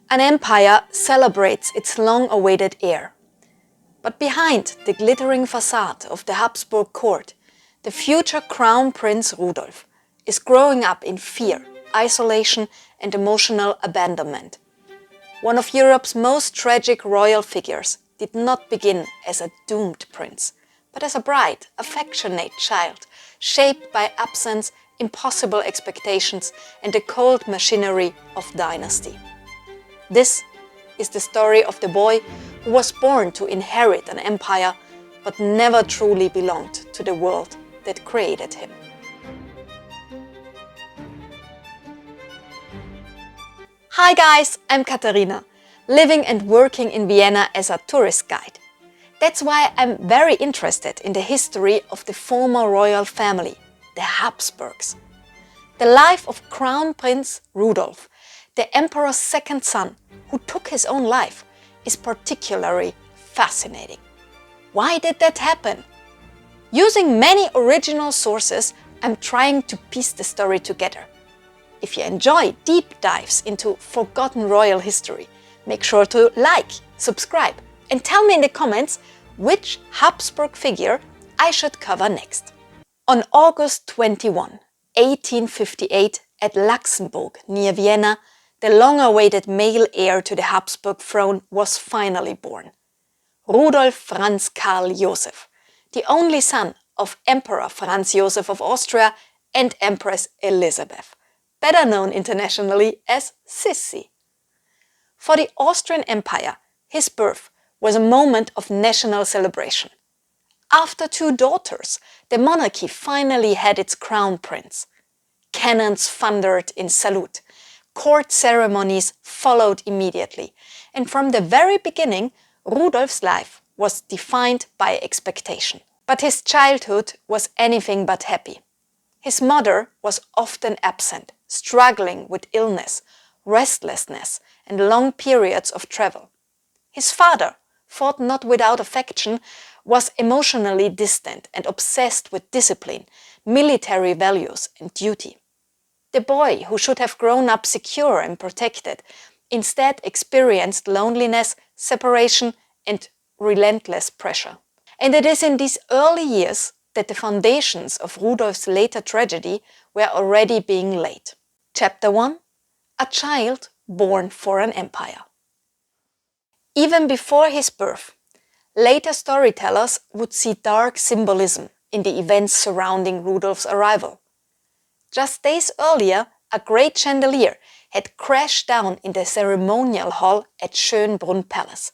An empire celebrates its long-awaited heir. But behind the glittering facade of the Habsburg court, the future Crown Prince Rudolf is growing up in fear, isolation and emotional abandonment. One of Europe's most tragic royal figures did not begin as a doomed prince, but as a bright, affectionate child, shaped by absence, impossible expectations and the cold machinery of dynasty. This is the story of the boy who was born to inherit an empire, but never truly belonged to the world that created him. Hi guys, I'm Katharina, living and working in Vienna as a tourist guide. That's why I'm very interested in the history of the former royal family, the Habsburgs. The life of Crown Prince Rudolf, the emperor's second son, who took his own life, is particularly fascinating. Why did that happen? Using many original sources, I'm trying to piece the story together. If you enjoy deep dives into forgotten royal history, make sure to like, subscribe, and tell me in the comments which Habsburg figure I should cover next. On August 21, 1858, at Luxembourg, near Vienna, the long-awaited male heir to the Habsburg throne was finally born. Rudolf Franz Karl Joseph, the only son of Emperor Franz Joseph of Austria and Empress Elisabeth, better known internationally as Sisi. For the Austrian Empire, his birth was a moment of national celebration. After 2 daughters, the monarchy finally had its crown prince. Cannons thundered in salute. Court ceremonies followed immediately, and from the very beginning, Rudolf's life was defined by expectation. But his childhood was anything but happy. His mother was often absent, struggling with illness, restlessness, and long periods of travel. His father, thought not without affection, was emotionally distant and obsessed with discipline, military values, and duty. The boy, who should have grown up secure and protected, instead experienced loneliness, separation, and relentless pressure. And it is in these early years that the foundations of Rudolf's later tragedy were already being laid. Chapter 1: A child born for an empire. Even before his birth, later storytellers would see dark symbolism in the events surrounding Rudolf's arrival. Just days earlier, a great chandelier had crashed down in the ceremonial hall at Schönbrunn Palace.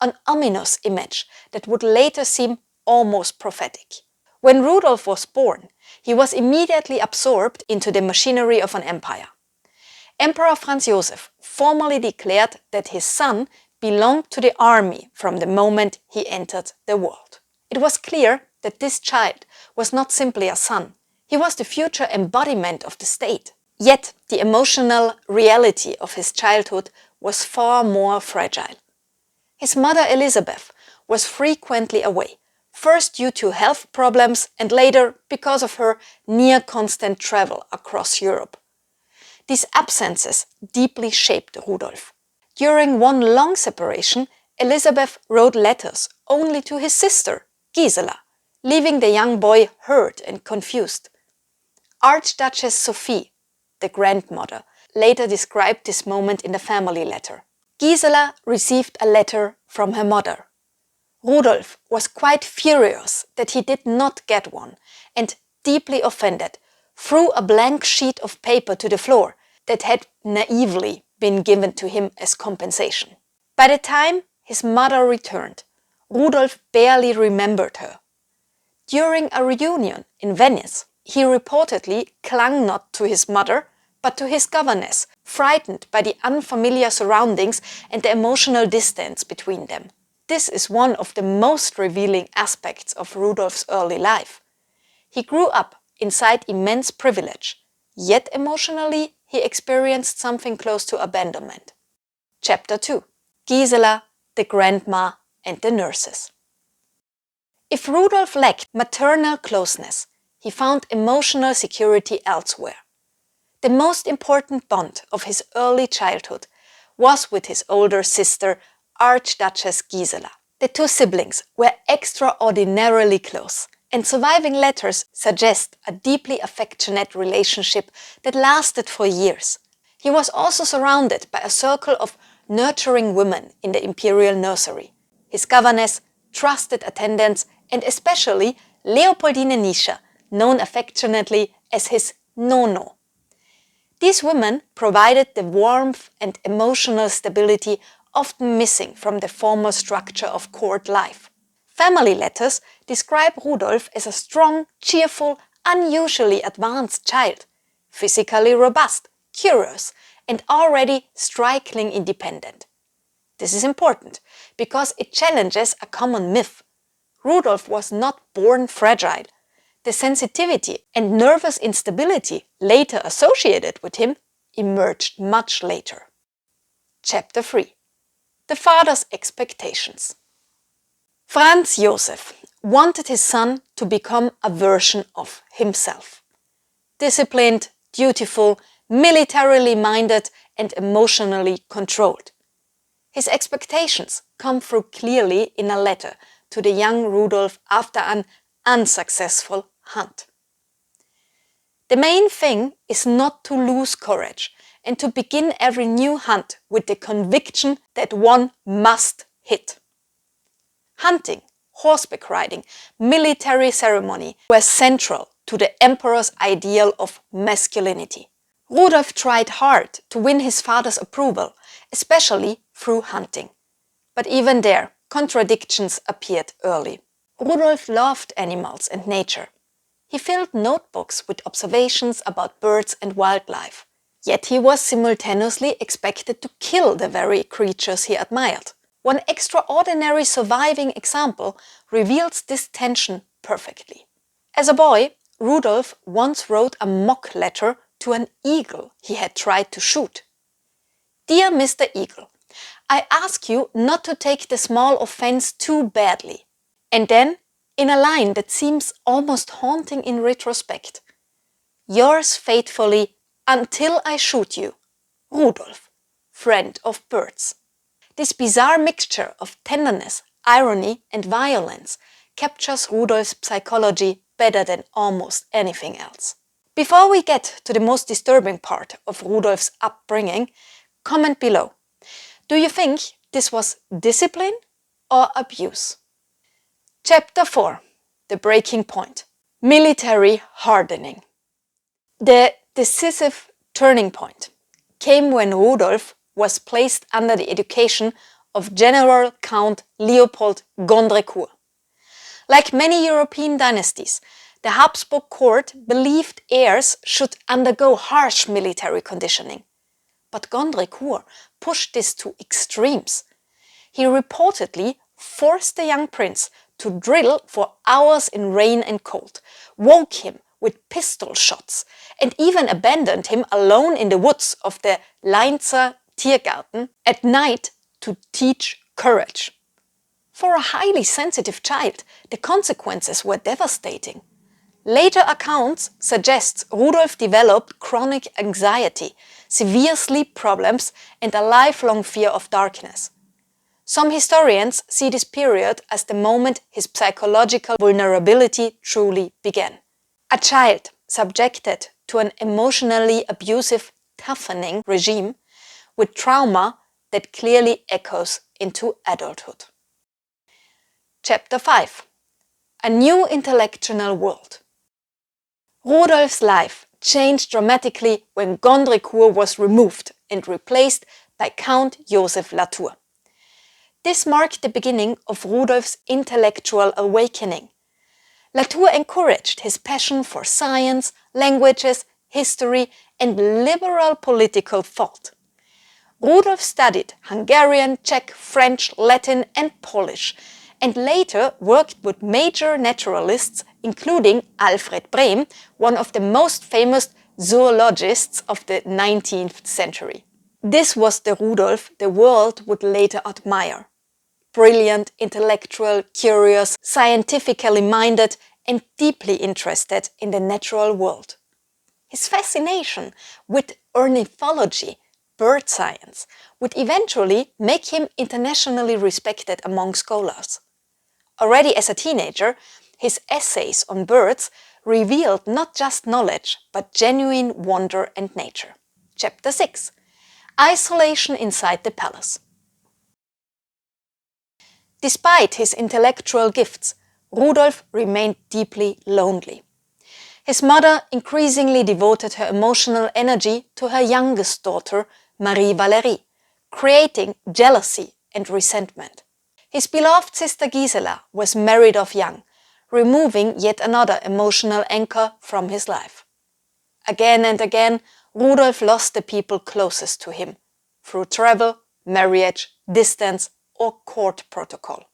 An ominous image that would later seem almost prophetic. When Rudolf was born, he was immediately absorbed into the machinery of an empire. Emperor Franz Joseph formally declared that his son belonged to the army from the moment he entered the world. It was clear that this child was not simply a son. He was the future embodiment of the state. Yet the emotional reality of his childhood was far more fragile. His mother Elisabeth was frequently away, first due to health problems and later because of her near-constant travel across Europe. These absences deeply shaped Rudolf. During one long separation, Elisabeth wrote letters only to his sister, Gisela, leaving the young boy hurt and confused. Archduchess Sophie, the grandmother, later described this moment in the family letter. Gisela received a letter from her mother. Rudolf was quite furious that he did not get one and, deeply offended, threw a blank sheet of paper to the floor that had naively been given to him as compensation. By the time his mother returned, Rudolf barely remembered her. During a reunion in Venice, he reportedly clung not to his mother, but to his governess, frightened by the unfamiliar surroundings and the emotional distance between them. This is one of the most revealing aspects of Rudolf's early life. He grew up inside immense privilege, yet emotionally he experienced something close to abandonment. Chapter 2: Gisela, the grandma, and the nurses. If Rudolf lacked maternal closeness, he found emotional security elsewhere. The most important bond of his early childhood was with his older sister, Archduchess Gisela. The two siblings were extraordinarily close, and surviving letters suggest a deeply affectionate relationship that lasted for years. He was also surrounded by a circle of nurturing women in the imperial nursery. His governess, trusted attendants, and especially Leopoldine Nischer, known affectionately as his Nono. These women provided the warmth and emotional stability often missing from the formal structure of court life. Family letters describe Rudolf as a strong, cheerful, unusually advanced child, physically robust, curious, and already strikingly independent. This is important because it challenges a common myth. Rudolf was not born fragile. The sensitivity and nervous instability later associated with him emerged much later. Chapter 3. The father's expectations. Franz Joseph wanted his son to become a version of himself. Disciplined, dutiful, militarily minded, and emotionally controlled. His expectations come through clearly in a letter to the young Rudolf after an unsuccessful hunt. The main thing is not to lose courage and to begin every new hunt with the conviction that one must hit. Hunting, horseback riding, military ceremony were central to the emperor's ideal of masculinity. Rudolf tried hard to win his father's approval, especially through hunting. But even there, contradictions appeared early. Rudolf loved animals and nature. He filled notebooks with observations about birds and wildlife. Yet he was simultaneously expected to kill the very creatures he admired. One extraordinary surviving example reveals this tension perfectly. As a boy, Rudolf once wrote a mock letter to an eagle he had tried to shoot. "Dear Mr. Eagle, I ask you not to take the small offense too badly." And then, in a line that seems almost haunting in retrospect, "Yours faithfully, until I shoot you, Rudolf, friend of birds." This bizarre mixture of tenderness, irony, and violence captures Rudolf's psychology better than almost anything else. Before we get to the most disturbing part of Rudolf's upbringing, comment below. Do you think this was discipline or abuse? Chapter 4. The breaking point. Military hardening. The decisive turning point came when Rudolf was placed under the education of General Count Leopold Gondrecourt. Like many European dynasties, the Habsburg court believed heirs should undergo harsh military conditioning. But Gondrecourt pushed this to extremes. He reportedly forced the young prince to drill for hours in rain and cold, woke him with pistol shots, and even abandoned him alone in the woods of the Leinzer Tiergarten at night to teach courage. For a highly sensitive child, the consequences were devastating. Later accounts suggest Rudolf developed chronic anxiety, severe sleep problems, and a lifelong fear of darkness. Some historians see this period as the moment his psychological vulnerability truly began. A child subjected to an emotionally abusive, toughening regime with trauma that clearly echoes into adulthood. Chapter 5. A new intellectual world. Rudolf's life changed dramatically when Gondrecourt was removed and replaced by Count Joseph Latour. This marked the beginning of Rudolf's intellectual awakening. Latour encouraged his passion for science, languages, history, and liberal political thought. Rudolf studied Hungarian, Czech, French, Latin, and Polish, and later worked with major naturalists, including Alfred Brehm, one of the most famous zoologists of the 19th century. This was the Rudolf the world would later admire. Brilliant, intellectual, curious, scientifically minded, and deeply interested in the natural world. His fascination with ornithology, bird science would eventually make him internationally respected among scholars. Already as a teenager, his essays on birds revealed not just knowledge, but genuine wonder and nature. Chapter 6. Isolation inside the palace. Despite his intellectual gifts, Rudolf remained deeply lonely. His mother increasingly devoted her emotional energy to her youngest daughter, Marie Valerie, creating jealousy and resentment. His beloved sister Gisela was married off young, removing yet another emotional anchor from his life. Again and again, Rudolf lost the people closest to him, through travel, marriage, distance, or court protocol.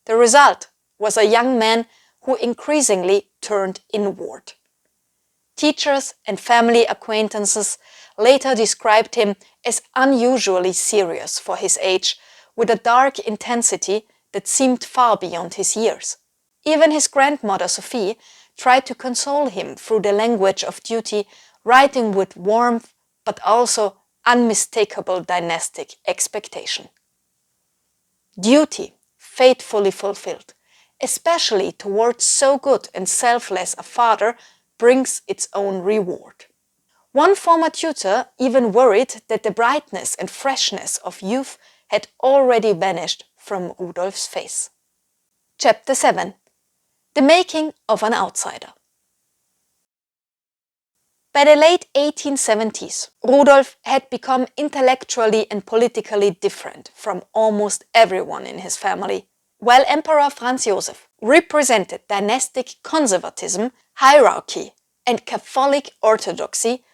The result was a young man who increasingly turned inward. Teachers and family acquaintances later described him as unusually serious for his age, with a dark intensity that seemed far beyond his years. Even his grandmother Sophie tried to console him through the language of duty, writing with warmth but also unmistakable dynastic expectation. Duty faithfully fulfilled, especially towards so good and selfless a father, brings its own reward. One former tutor even worried that the brightness and freshness of youth had already vanished from Rudolf's face. Chapter 7. The making of an outsider. By the late 1870s, Rudolf had become intellectually and politically different from almost everyone in his family. While Emperor Franz represented dynastic conservatism, hierarchy, and Catholic orthodoxy,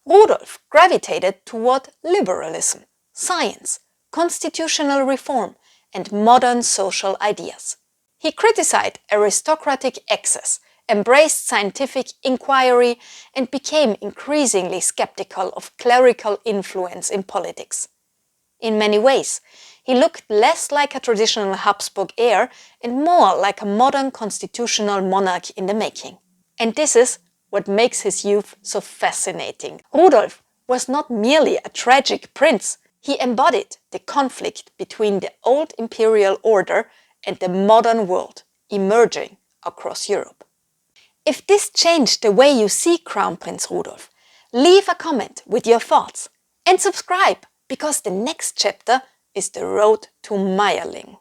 Rudolf gravitated toward liberalism, science, constitutional reform, and modern social ideas. He criticized aristocratic excess, embraced scientific inquiry, and became increasingly skeptical of clerical influence in politics. In many ways, he looked less like a traditional Habsburg heir and more like a modern constitutional monarch in the making. And this is what makes his youth so fascinating. Rudolf was not merely a tragic prince, he embodied the conflict between the old imperial order and the modern world emerging across Europe. If this changed the way you see Crown Prince Rudolf, leave a comment with your thoughts and subscribe, because the next chapter is the road to Mayerling.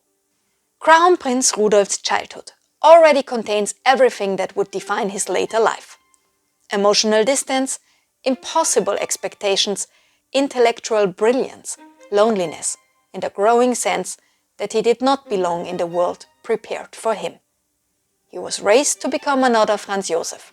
Crown Prince Rudolf's childhood already contains everything that would define his later life. Emotional distance, impossible expectations, intellectual brilliance, loneliness, and a growing sense that he did not belong in the world prepared for him. He was raised to become another Franz Josef.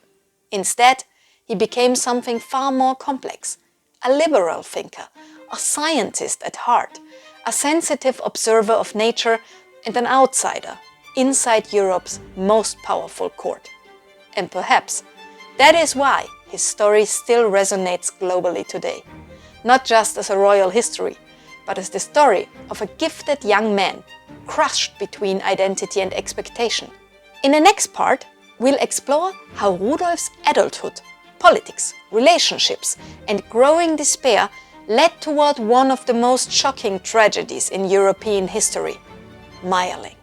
Instead, he became something far more complex, a liberal thinker, a scientist at heart, a sensitive observer of nature, and an outsider inside Europe's most powerful court. And perhaps that is why his story still resonates globally today, not just as a royal history, but as the story of a gifted young man crushed between identity and expectation. In the next part, we'll explore how Rudolf's adulthood, politics, relationships, and growing despair led toward one of the most shocking tragedies in European history, Mayerling.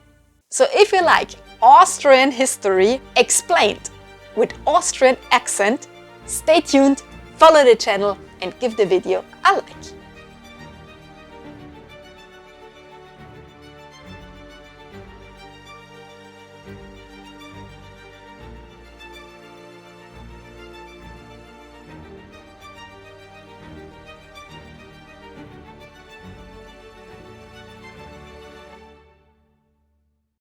So if you like Austrian history explained with Austrian accent, stay tuned, follow the channel and give the video a like.